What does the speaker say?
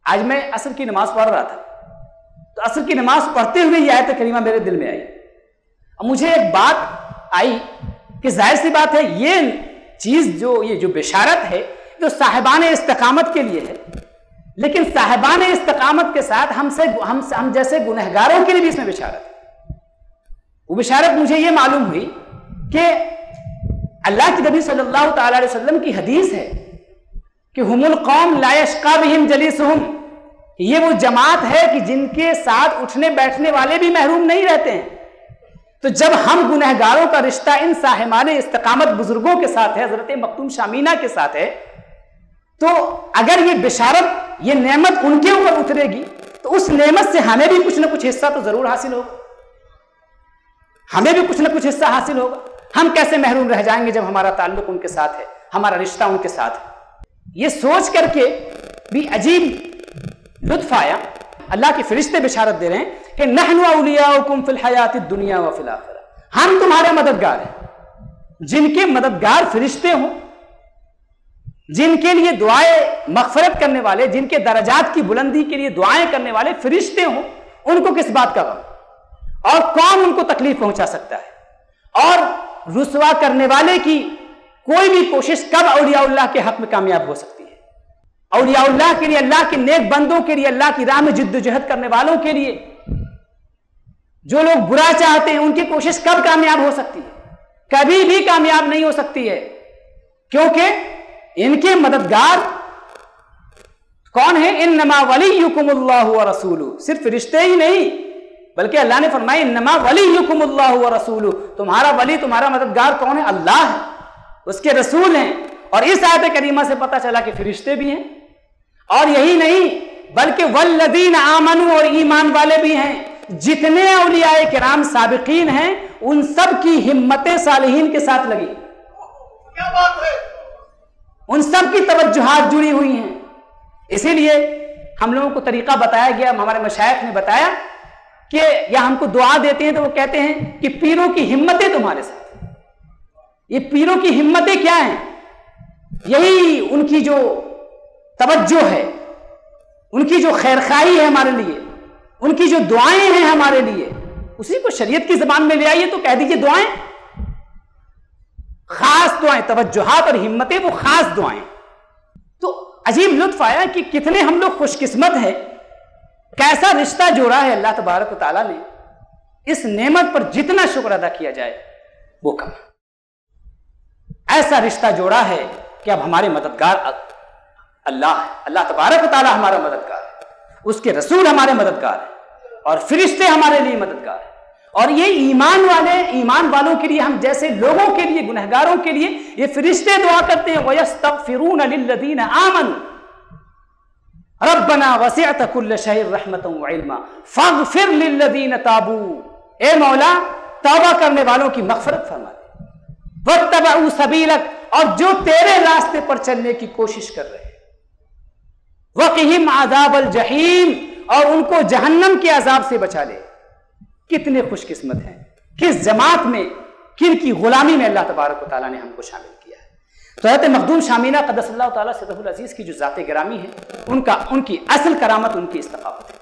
आज मैं असर की नमाज पढ़ रहा था, तो असर की नमाज पढ़ते हुए यह आयत करीमा मेरे दिल में आई। अब मुझे एक बात आई कि जाहिर सी बात है ये चीज ये जो बिशारत है जो साहिबान इस्तिकामत के लिए है, लेकिन साहिबान इस्तिकामत के साथ हम जैसे गुनहगारों के लिए भी इसमें बिशारत है। वो बिशारत मुझे ये मालूम हुई कि अल्लाह के नबी सल्लल्लाहु तआला अलैहि वसल्लम की हदीस है कि हुमुल कौम ला यश्का बिहिम जलीसुहुम, ये वो जमात है कि जिनके साथ उठने बैठने वाले भी महरूम नहीं रहते हैं। तो जब हम गुनहगारों का रिश्ता इन साहिबान इस्तिकामत बुजुर्गों के साथ है, हजरत मखदूम शामीना के साथ है, तो अगर ये बिशारत, ये नेमत उनके ऊपर उतरेगी तो उस नेमत से हमें भी कुछ ना कुछ हिस्सा तो जरूर हासिल होगा, हमें भी कुछ ना कुछ हिस्सा हासिल होगा। हम कैसे महरूम रह जाएंगे जब हमारा ताल्लुक उनके साथ है, हमारा रिश्ता उनके साथ है। ये सोच करके भी अजीब लुत्फ आया। अल्लाह के फरिश्ते बिशारत दे रहे हैं कि नहनु औलियाउकुम फिल हयातिद दुनिया व फिल आखिरह, हम तुम्हारे मददगार हैं। जिनके मददगार फरिश्ते हों, जिनके लिए दुआएं मगफरत करने वाले, जिनके दरजात की बुलंदी के लिए दुआएं करने वाले फरिश्ते हों, उनको किस बात का गम, और कौन उनको तकलीफ पहुंचा सकता है। और रुसवा करने वाले की कोई भी कोशिश कब औलियाउल्लाह के हक में कामयाब हो सकती है। औलियाउल्लाह के लिए, अल्लाह के नेक बंदों के लिए, अल्लाह की राह में जिद्दोजहद करने वालों के लिए, जो लोग बुरा चाहते हैं, उनकी कोशिश कब कामयाब हो सकती है? कभी भी कामयाब नहीं हो सकती है, क्योंकि इनके मददगार कौन है? इन्नमा वलियुकुमुल्लाहु व रसूलुहु, सिर्फ रिश्ते ही नहीं बल्कि अल्लाह ने फरमाया इन्नमा वलियुकुमुल्लाहु व रसूलुहु, तुम्हारा वली, तुम्हारा मददगार कौन है? अल्लाह है, उसके रसूल हैं। और इस आयत करीमा से पता चला कि फरिश्ते भी हैं, और यही नहीं बल्कि वल्लज़ीन आमनू, और ईमान वाले भी हैं। जितने औलियाए किराम साबिकीन हैं उन सब की हिम्मतें सालिहीन के साथ लगी, क्या बात है, उन सब की तवज्जुहात जुड़ी हुई हैं। इसीलिए हम लोगों को तरीका बताया गया, हमारे मशाइख ने बताया कि या हमको दुआ देते हैं तो वो कहते हैं कि पीरों की हिम्मतें तुम्हारे साथ। ये पीरों की हिम्मतें क्या हैं? यही उनकी जो तवज्जो है, उनकी जो खैरखाई है हमारे लिए, उनकी जो दुआएं हैं हमारे लिए, उसी को शरीयत की जबान में ले आइए तो कह दीजिए दुआएं, खास दुआएं, तवज्जुहात और हिम्मतें वो खास दुआएं। तो अजीब लुत्फ आया कि कितने हम लोग खुशकिस्मत हैं, कैसा रिश्ता जोड़ा है अल्लाह तबारक व तआला ने। इस नेमत पर जितना शुक्र अदा किया जाए वो कम। ऐसा रिश्ता जोड़ा है कि अब हमारे मददगार अल्लाह है, अल्लाह तबारक व तआला हमारा मददगार है, उसके रसूल हमारे मददगार है, और फरिश्ते हमारे लिए मददगार है। और ये ईमान वालों के लिए, हम जैसे लोगों के लिए, गुनहगारों के लिए ये फरिश्ते दुआ करते हैं, वयस्तगफिरून लिल्लज़ीना आमनू रब्बना वसिअत कुल्ल शैइन रहमतन व इल्मा फगफिर लिल्लज़ीना ताबू, ए मौला तौबा करने वालों की मगफरत फरमा दे, वत्तबऊ सबीलक, और जो तेरे रास्ते पर चलने की कोशिश कर रहे हैं, वक़िहिम अज़ाबल जहीम, और उनको जहन्नम के अजाब से बचा ले। कितने खुशकिस्मत हैं, किस जमात में, किन की गुलामी में अल्लाह तबारक व तआला ने हमको शामिल किया है। तो हज़रत मखदूम शामीना क़द्दसल्लाहु तआला सिर्रहुल अज़ीज़ की जो ज़ात गिरामी है, उनकी असल करामत उनकी इस्तक़ामत है।